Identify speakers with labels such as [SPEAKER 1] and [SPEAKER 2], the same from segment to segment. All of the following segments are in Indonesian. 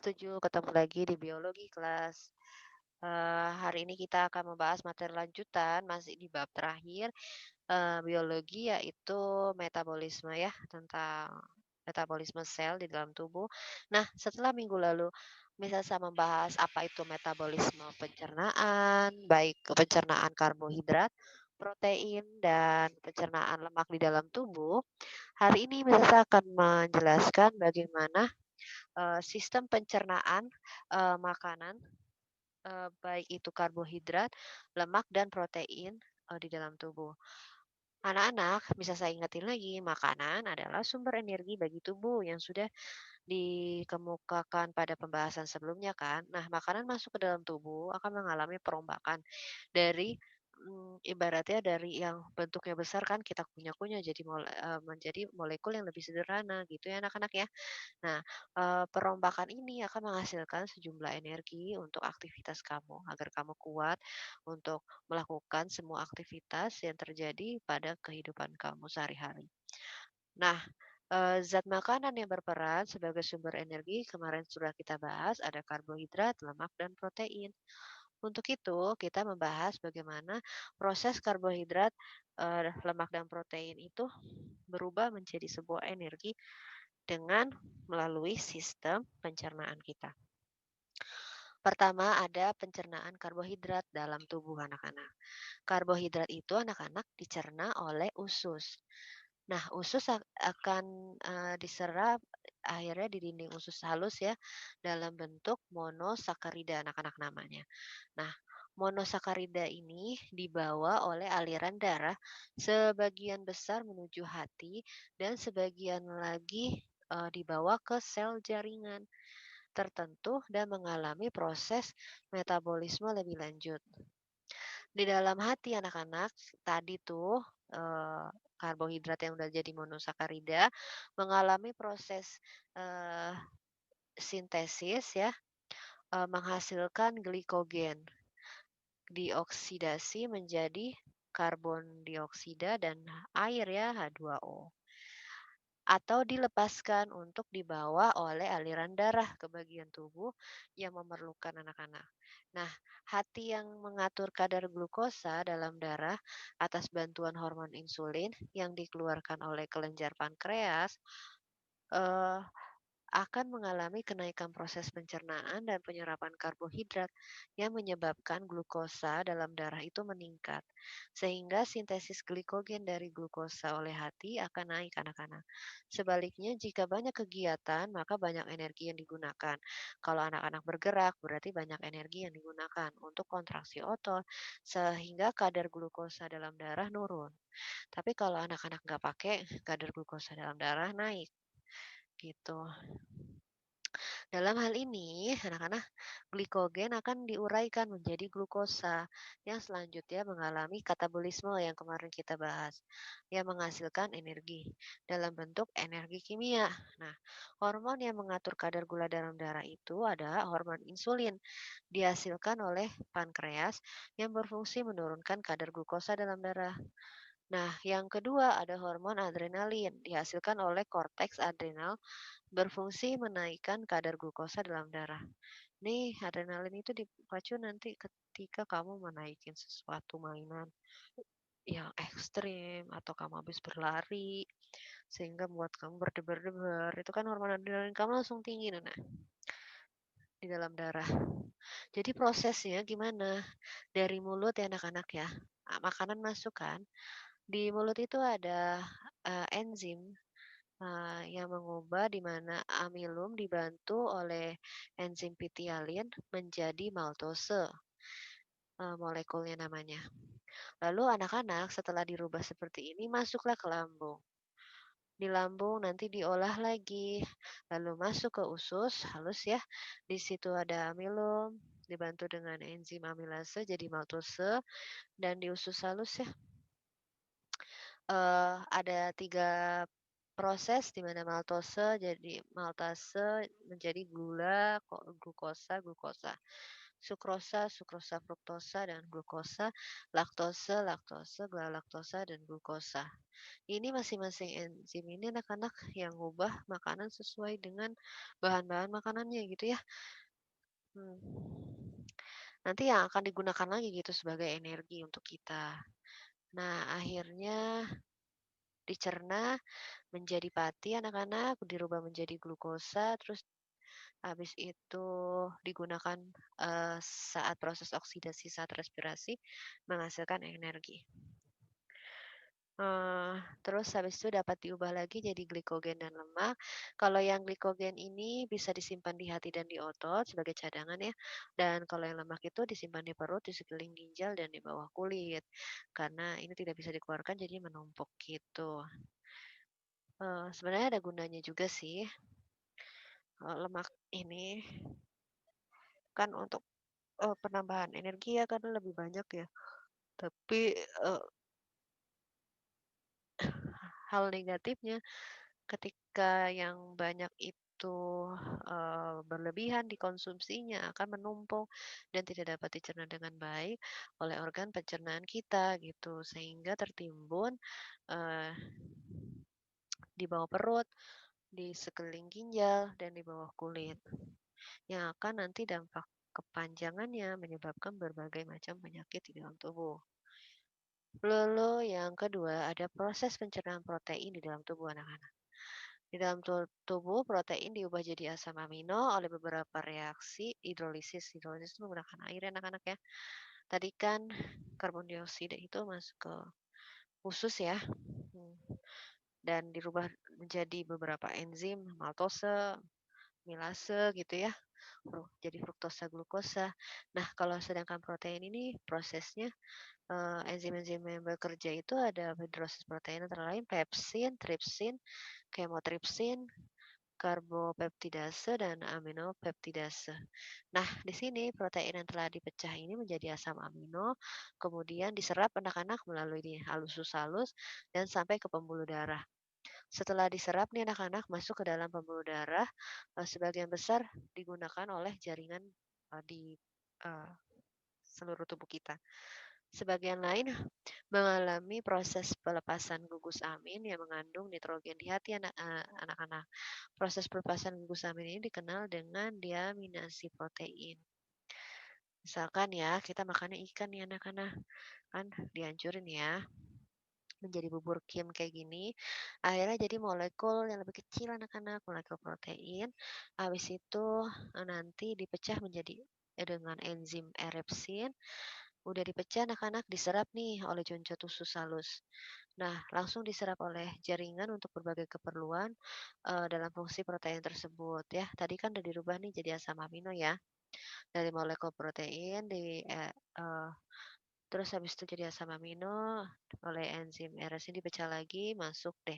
[SPEAKER 1] setuju. Ketemu lagi di biologi kelas. Hari ini kita akan membahas materi lanjutan masih di bab terakhir biologi yaitu metabolisme ya, tentang metabolisme sel di dalam tubuh. Nah, setelah minggu lalu misal saya membahas apa itu metabolisme pencernaan, baik pencernaan karbohidrat, protein, dan pencernaan lemak di dalam tubuh. Hari ini misal saya akan menjelaskan bagaimana sistem pencernaan makanan, baik itu karbohidrat, lemak, dan protein di dalam tubuh. Anak-anak, bisa saya ingetin lagi, makanan adalah sumber energi bagi tubuh yang sudah dikemukakan pada pembahasan sebelumnya kan. Nah, makanan masuk ke dalam tubuh akan mengalami perombakan dari ibaratnya dari yang bentuknya besar kan kita kunyah-kunyah jadi menjadi molekul yang lebih sederhana gitu ya anak-anak ya. Nah, perombakan ini akan menghasilkan sejumlah energi untuk aktivitas kamu, agar kamu kuat untuk melakukan semua aktivitas yang terjadi pada kehidupan kamu sehari-hari. Nah, zat makanan yang berperan sebagai sumber energi kemarin sudah kita bahas ada karbohidrat, lemak, dan protein. Untuk itu, kita membahas bagaimana proses karbohidrat, lemak, dan protein itu berubah menjadi sebuah energi dengan melalui sistem pencernaan kita. Pertama, ada pencernaan karbohidrat dalam tubuh anak-anak. Karbohidrat itu anak-anak dicerna oleh usus. Nah, usus akan diserap akhirnya di dinding usus halus ya dalam bentuk monosakarida anak-anak namanya. Nah, monosakarida ini dibawa oleh aliran darah sebagian besar menuju hati dan sebagian lagi dibawa ke sel jaringan tertentu dan mengalami proses metabolisme lebih lanjut. Di dalam hati anak-anak tadi tuh karbohidrat yang udah jadi monosakarida mengalami proses eh, sintesis ya, menghasilkan glikogen, dioksidasi menjadi karbon dioksida dan air ya H2O atau dilepaskan untuk dibawa oleh aliran darah ke bagian tubuh yang memerlukan anak-anak. Nah, hati yang mengatur kadar glukosa dalam darah atas bantuan hormon insulin yang dikeluarkan oleh kelenjar pankreas eh, akan mengalami kenaikan proses pencernaan dan penyerapan karbohidrat yang menyebabkan glukosa dalam darah itu meningkat. Sehingga sintesis glikogen dari glukosa oleh hati akan naik anak-anak. Sebaliknya, jika banyak kegiatan, maka banyak energi yang digunakan. Kalau anak-anak bergerak, berarti banyak energi yang digunakan untuk kontraksi otot, sehingga kadar glukosa dalam darah nurun. Tapi kalau anak-anak nggak pakai, kadar glukosa dalam darah naik. Gitu. Dalam hal ini, anak-anak, glikogen akan diuraikan menjadi glukosa yang selanjutnya mengalami katabolisme yang kemarin kita bahas, yang menghasilkan energi dalam bentuk energi kimia. Nah, hormon yang mengatur kadar gula dalam darah itu adalah hormon insulin, dihasilkan oleh pankreas yang berfungsi menurunkan kadar glukosa dalam darah. Nah, yang kedua ada hormon adrenalin, dihasilkan oleh korteks adrenal berfungsi menaikkan kadar glukosa dalam darah. Nih, adrenalin itu dipacu nanti ketika kamu menaikin sesuatu mainan yang ekstrim atau kamu habis berlari sehingga membuat kamu berdebar-debar. Itu kan hormon adrenalin kamu langsung tinggi, Nana, di dalam darah. Jadi prosesnya gimana? Dari mulut ya anak-anak ya. Makanan masuk kan. Di mulut itu ada enzim yang mengubah di mana amilum dibantu oleh enzim pitialin menjadi maltose, molekulnya namanya. Lalu anak-anak setelah dirubah seperti ini masuklah ke lambung. Di lambung nanti diolah lagi, lalu masuk ke usus halus ya. Di situ ada amilum dibantu dengan enzim amilase jadi maltose dan di usus halus ya ada 3 proses di mana maltase menjadi gula, glukosa, glukosa. sukrosa, sukrosa fruktosa, dan glukosa, laktose, laktose, galaktosa, dan glukosa. Ini masing-masing enzim ini anak-anak yang ngubah makanan sesuai dengan bahan-bahan makanannya gitu ya. Hmm. Nanti yang akan digunakan lagi gitu sebagai energi untuk kita. Nah, akhirnya dicerna menjadi pati anak-anak, dirubah menjadi glukosa, terus habis itu digunakan, saat proses oksidasi, saat respirasi, menghasilkan energi. Terus habis itu dapat diubah lagi jadi glikogen dan lemak. Kalau yang glikogen ini bisa disimpan di hati dan di otot sebagai cadangan ya, dan kalau yang lemak itu disimpan di perut, di sekeliling ginjal, dan di bawah kulit. Karena ini tidak bisa dikeluarkan jadi menumpuk gitu. Sebenarnya ada gunanya juga sih, lemak ini kan untuk, penambahan energi ya karena lebih banyak ya. Tapi, hal negatifnya ketika yang banyak itu, berlebihan dikonsumsinya akan menumpuk dan tidak dapat dicerna dengan baik oleh organ pencernaan kita gitu, sehingga tertimbun, eee, di bawah perut, di sekeliling ginjal, dan di bawah kulit, yang akan nanti dampak kepanjangannya menyebabkan berbagai macam penyakit di dalam tubuh. Lalu yang kedua, ada proses pencernaan protein di dalam tubuh anak-anak. Di dalam tubuh, protein diubah jadi asam amino oleh beberapa reaksi hidrolisis. Hidrolisis itu menggunakan air ya anak-anak ya. Tadi kan karbon dioksida itu masuk ke usus ya, dan dirubah menjadi beberapa enzim, maltose, milase gitu ya, jadi fruktosa, glukosa. Nah, kalau sedangkan protein ini prosesnya, enzim-enzim yang bekerja itu ada hidrolisis protein antara lain pepsin, tripsin, kemotripsin, karbopeptidase, dan aminopeptidase. Nah, di sini protein yang telah dipecah ini menjadi asam amino, kemudian diserap anak-anak melalui usus halus dan sampai ke pembuluh darah. Setelah diserap nih anak-anak masuk ke dalam pembuluh darah, sebagian besar digunakan oleh jaringan, di, eee, seluruh tubuh kita. Sebagian lain mengalami proses pelepasan gugus amin yang mengandung nitrogen di hati anak-anak. Proses pelepasan gugus amin ini dikenal dengan deaminasi protein. Misalkan ya, kita makannya ikan nih anak-anak, kan dihancurin ya menjadi bubur Kim kayak gini, akhirnya jadi molekul yang lebih kecil anak-anak, molekul protein. Habis itu, nanti dipecah menjadi dengan enzim erepsin, udah dipecah anak-anak diserap nih oleh concat usus halus. Nah, langsung diserap oleh jaringan untuk berbagai keperluan, dalam fungsi protein tersebut ya. Tadi kan udah dirubah nih jadi asam amino ya, dari molekul protein terus habis itu jadi asam amino oleh enzim RS ini dipecah lagi, masuk deh.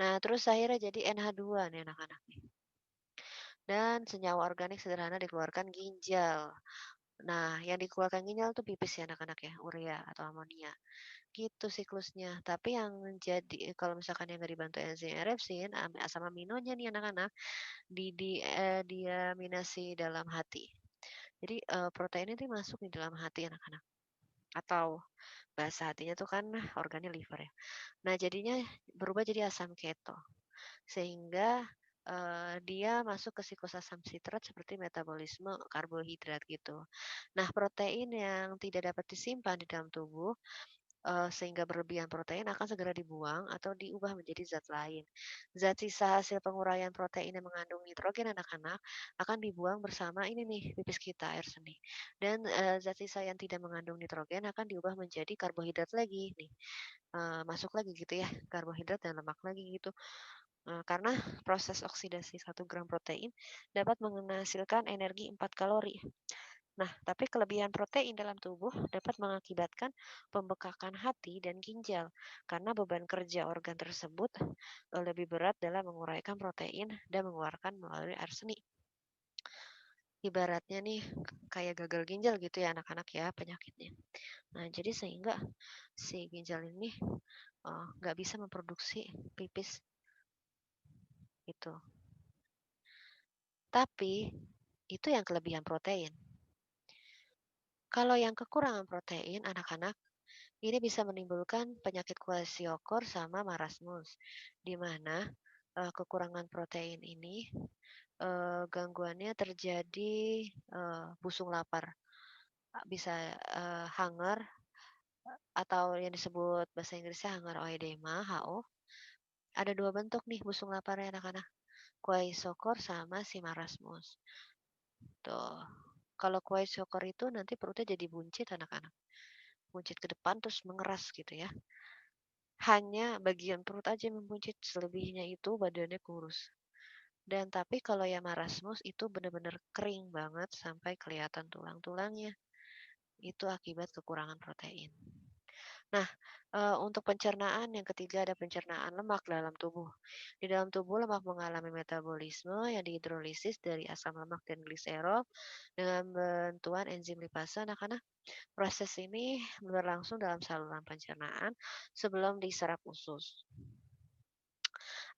[SPEAKER 1] Nah, terus akhirnya jadi NH2 nih anak-anak nih. Dan senyawa organik sederhana dikeluarkan ginjal. Nah, yang dikeluarkan ginjal tuh pipis ya anak-anak ya, urea atau amonia. Gitu siklusnya. Tapi yang jadi kalau misalkan yang nggak dibantu enzim erepsin, asam aminonya nih anak-anak diaminasi dalam hati. Jadi, protein itu masuk di dalam hati anak-anak. Atau bahasa hatinya tuh kan organnya liver ya. Nah, jadinya berubah jadi asam keto, sehingga, dia masuk ke siklus asam sitrat seperti metabolisme karbohidrat gitu. Nah, protein yang tidak dapat disimpan di dalam tubuh, sehingga berlebihan protein akan segera dibuang atau diubah menjadi zat lain. Zat sisa hasil penguraian protein yang mengandung nitrogen anak-anak akan dibuang bersama ini nih, pipis kita, air seni. Dan, zat sisa yang tidak mengandung nitrogen akan diubah menjadi karbohidrat lagi nih. Masuk lagi gitu ya, karbohidrat dan lemak lagi gitu. Karena proses oksidasi 1 gram protein dapat menghasilkan energi 4 kalori. Nah, tapi kelebihan protein dalam tubuh dapat mengakibatkan pembekakan hati dan ginjal karena beban kerja organ tersebut, lebih berat dalam menguraikan protein dan mengeluarkan melalui air seni. Ibaratnya nih kayak gagal ginjal gitu ya anak-anak ya penyakitnya. Nah, jadi sehingga si ginjal ini nggak bisa memproduksi pipis itu. Tapi itu yang kelebihan protein. Kalau yang kekurangan protein, anak-anak ini bisa menimbulkan penyakit kwashiorkor sama marasmus, di mana kekurangan protein ini gangguannya terjadi busung lapar, bisa hunger atau yang disebut bahasa Inggrisnya hunger oedema (HO). Ada dua bentuk nih busung lapar ya anak-anak, kwashiorkor sama si marasmus. Tuh, kalau kwashiorkor itu nanti perutnya jadi buncit anak-anak, buncit ke depan terus mengeras gitu ya. Hanya bagian perut aja yang membuncit, selebihnya itu badannya kurus. Dan tapi kalau yang marasmus itu benar-benar kering banget sampai kelihatan tulang-tulangnya. Itu akibat kekurangan protein. Nah, untuk pencernaan yang ketiga ada pencernaan lemak dalam tubuh. Di dalam tubuh lemak mengalami metabolisme yang dihidrolisis dari asam lemak dan gliserol dengan bantuan enzim lipase anak-anak. Proses ini berlangsung dalam saluran pencernaan sebelum diserap usus.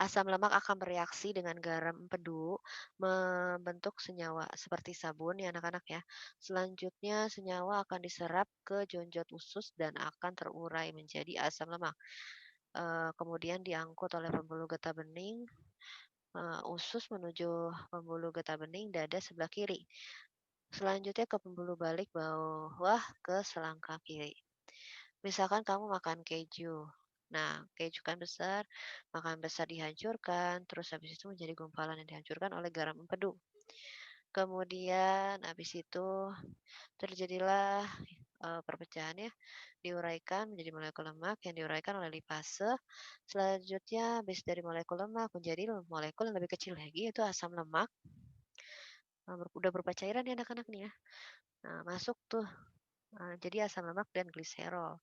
[SPEAKER 1] Asam lemak akan bereaksi dengan garam empedu membentuk senyawa seperti sabun ya anak-anak ya. Selanjutnya senyawa akan diserap ke jonjot usus dan akan terurai menjadi asam lemak. Kemudian diangkut oleh pembuluh getah bening usus menuju pembuluh getah bening dada sebelah kiri. Selanjutnya ke pembuluh balik bawah ke selangkah kiri. Misalkan kamu makan keju. Nah, keju kan besar, makan besar dihancurkan, terus habis itu menjadi gumpalan yang dihancurkan oleh garam empedu. Kemudian habis itu terjadilah perpecahan ya, diuraikan menjadi molekul lemak yang diuraikan oleh lipase. Selanjutnya habis dari molekul lemak menjadi molekul yang lebih kecil lagi yaitu asam lemak. Udah berupa cairan ya anak-anak nih ya. Nah, masuk tuh jadi asam lemak dan gliserol.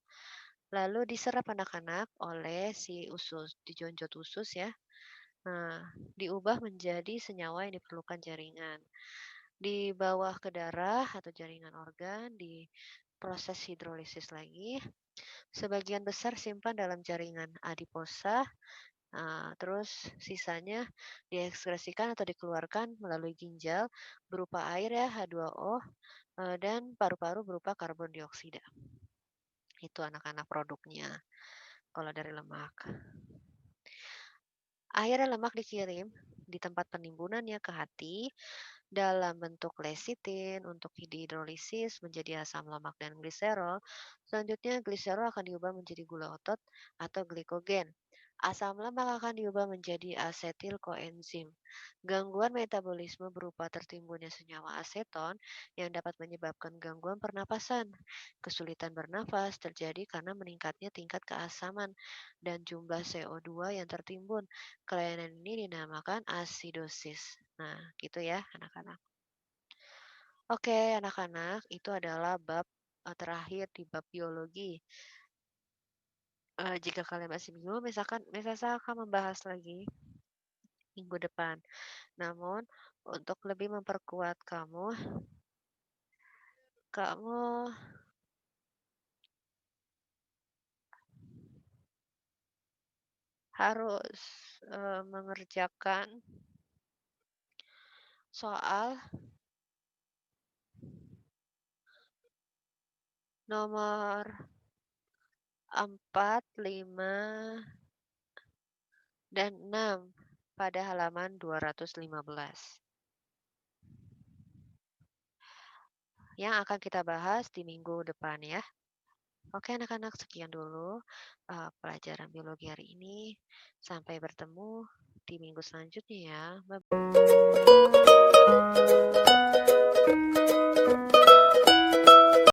[SPEAKER 1] Lalu diserap anak-anak oleh si usus, dijonjot usus ya. Nah, diubah menjadi senyawa yang diperlukan jaringan. Di bawah ke darah atau jaringan organ, diproses hidrolisis lagi. Sebagian besar simpan dalam jaringan adiposa, terus sisanya diekskresikan atau dikeluarkan melalui ginjal berupa air ya H2O dan paru-paru berupa karbon dioksida. Itu anak-anak produknya kalau dari lemak. Akhirnya lemak dikirim di tempat penimbunannya ke hati dalam bentuk lesitin untuk dihidrolisis menjadi asam lemak dan gliserol. Selanjutnya gliserol akan diubah menjadi gula otot atau glikogen. Asam lemak akan diubah menjadi asetil koenzim. Gangguan metabolisme berupa tertimbunnya senyawa aseton yang dapat menyebabkan gangguan pernapasan. Kesulitan bernafas terjadi karena meningkatnya tingkat keasaman dan jumlah CO2 yang tertimbun. Kelainan ini dinamakan asidosis. Nah, gitu ya anak-anak. Oke, anak-anak, itu adalah bab terakhir di bab biologi. Jika kalian masih bingung, misalkan saya akan membahas lagi minggu depan. Namun, untuk lebih memperkuat kamu, kamu harus mengerjakan soal nomor 4, 5, dan 6 pada halaman 215. Yang akan kita bahas di minggu depan ya. Oke anak-anak, sekian dulu pelajaran biologi hari ini. Sampai bertemu di minggu selanjutnya ya. Bye.